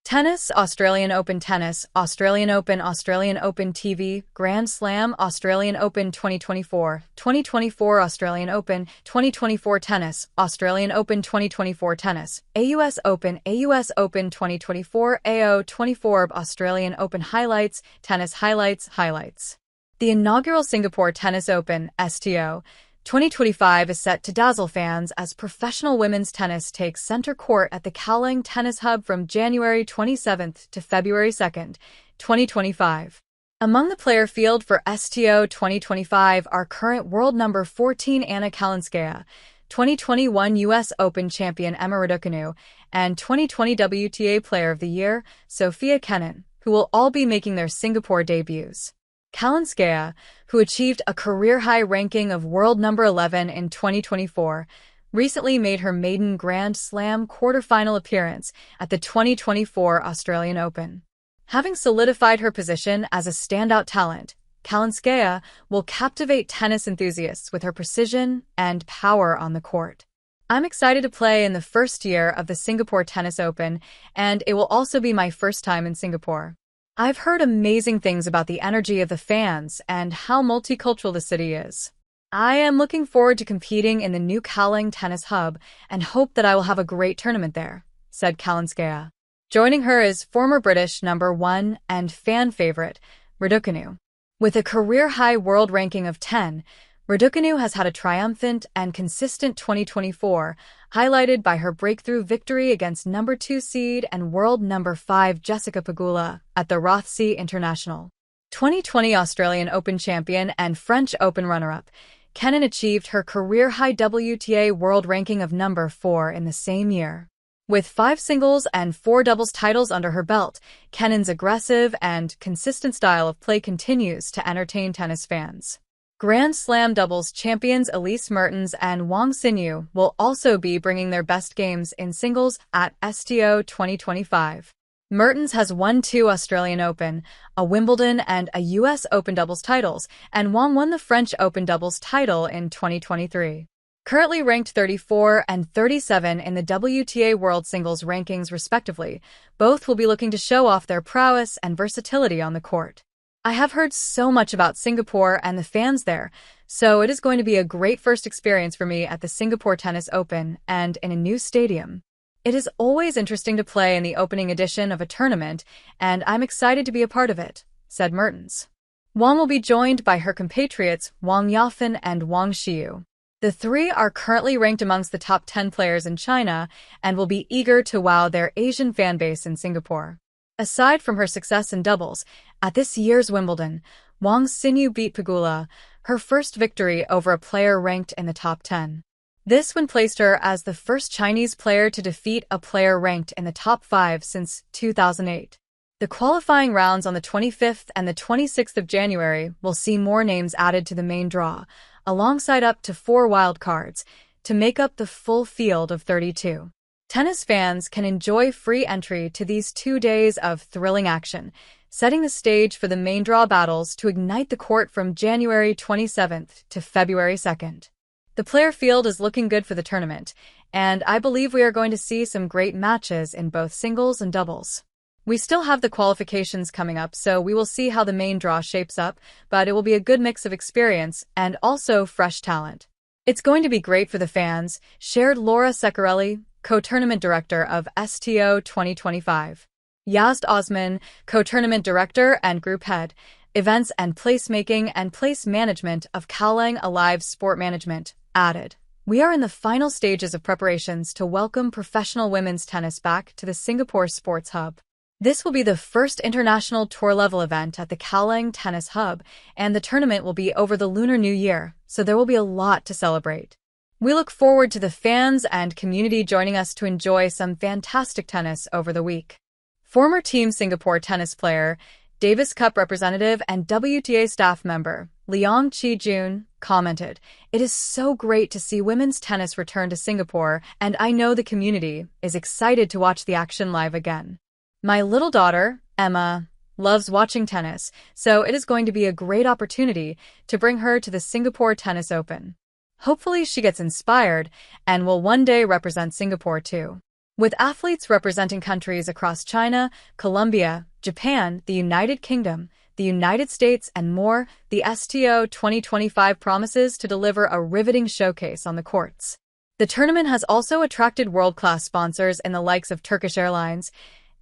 Tennis, Australian Open Tennis, Australian Open TV, Grand Slam, Australian Open 2024, 2024 Australian Open, 2024 Tennis, Australian Open 2024 Tennis, AUS Open 2024, AO24 Australian Open Highlights, Tennis Highlights. The inaugural Singapore Tennis Open, STO, 2025 is set to dazzle fans as professional women's tennis takes center court at the Kallang Tennis Hub from January 27th to February 2nd, 2025. Among the player field for STO 2025 are current world number 14 Anna Kalinskaya, 2021 US Open champion Emma Raducanu, and 2020 WTA Player of the Year, Sofia Kenin, who will all be making their Singapore debuts. Kalinskaya, who achieved a career-high ranking of world number 11 in 2024, recently made her maiden Grand Slam quarterfinal appearance at the 2024 Australian Open. Having solidified her position as a standout talent, Kalinskaya will captivate tennis enthusiasts with her precision and power on the court. I'm excited to play in the first year of the Singapore Tennis Open, and it will also be my first time in Singapore. I've heard amazing things about the energy of the fans and how multicultural the city is. I am looking forward to competing in the new Kallang Tennis Hub and hope that I will have a great tournament there, said Kalinskaya. Joining her is former British No.1 and fan favorite, Raducanu. With a career-high world ranking of 10, Raducanu has had a triumphant and consistent 2024, highlighted by her breakthrough victory against number 2 seed and world number 5 Jessica Pegula at the Rothsey International. 2020 Australian Open champion and French Open runner-up, Kenin achieved her career-high WTA world ranking of number 4 in the same year. With 5 singles and 4 doubles titles under her belt, Kenin's aggressive and consistent style of play continues to entertain tennis fans. Grand Slam doubles champions Elise Mertens and Wang Xinyu will also be bringing their best games in singles at STO 2025. Mertens has won 2 Australian Open, a Wimbledon and a US Open doubles titles, and Wang won the French Open doubles title in 2023. Currently ranked 34 and 37 in the WTA World Singles rankings respectively, both will be looking to show off their prowess and versatility on the court. I have heard so much about Singapore and the fans there, so it is going to be a great first experience for me at the Singapore Tennis Open and in a new stadium. It is always interesting to play in the opening edition of a tournament, and I'm excited to be a part of it, said Mertens. Wang will be joined by her compatriots Wang Yafan and Wang Xinyu. The three are currently ranked amongst the top 10 players in China and will be eager to wow their Asian fan base in Singapore. Aside from her success in doubles, at this year's Wimbledon, Wang Xinyu beat Pegula, her first victory over a player ranked in the top 10. This one placed her as the first Chinese player to defeat a player ranked in the top 5 since 2008. The qualifying rounds on the 25th and the 26th of January will see more names added to the main draw, alongside up to 4 wildcards, to make up the full field of 32. Tennis fans can enjoy free entry to these 2 days of thrilling action, setting the stage for the main draw battles to ignite the court from January 27th to February 2nd. The player field is looking good for the tournament, and I believe we are going to see some great matches in both singles and doubles. We still have the qualifications coming up, so we will see how the main draw shapes up, but it will be a good mix of experience and also fresh talent. It's going to be great for the fans, shared Laura Ceccarelli, co-tournament director of STO 2025. Yazd Osman, co-tournament director and group head, events and placemaking and place management of Kallang Alive Sport Management, added. We are in the final stages of preparations to welcome professional women's tennis back to the Singapore Sports Hub. This will be the first international tour-level event at the Kallang Tennis Hub, and the tournament will be over the Lunar New Year, so there will be a lot to celebrate. We look forward to the fans and community joining us to enjoy some fantastic tennis over the week. Former Team Singapore tennis player, Davis Cup representative and WTA staff member, Leong Chi-jun, commented, "It is so great to see women's tennis return to Singapore, and I know the community is excited to watch the action live again. My little daughter, Emma, loves watching tennis, so it is going to be a great opportunity to bring her to the Singapore Tennis Open. Hopefully she gets inspired and will one day represent Singapore too." With athletes representing countries across China, Colombia, Japan, the United Kingdom, the United States, and more, the STO 2025 promises to deliver a riveting showcase on the courts. The tournament has also attracted world-class sponsors in the likes of Turkish Airlines,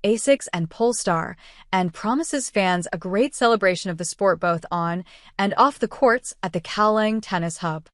Asics, and Polestar, and promises fans a great celebration of the sport both on and off the courts at the Kallang Tennis Hub.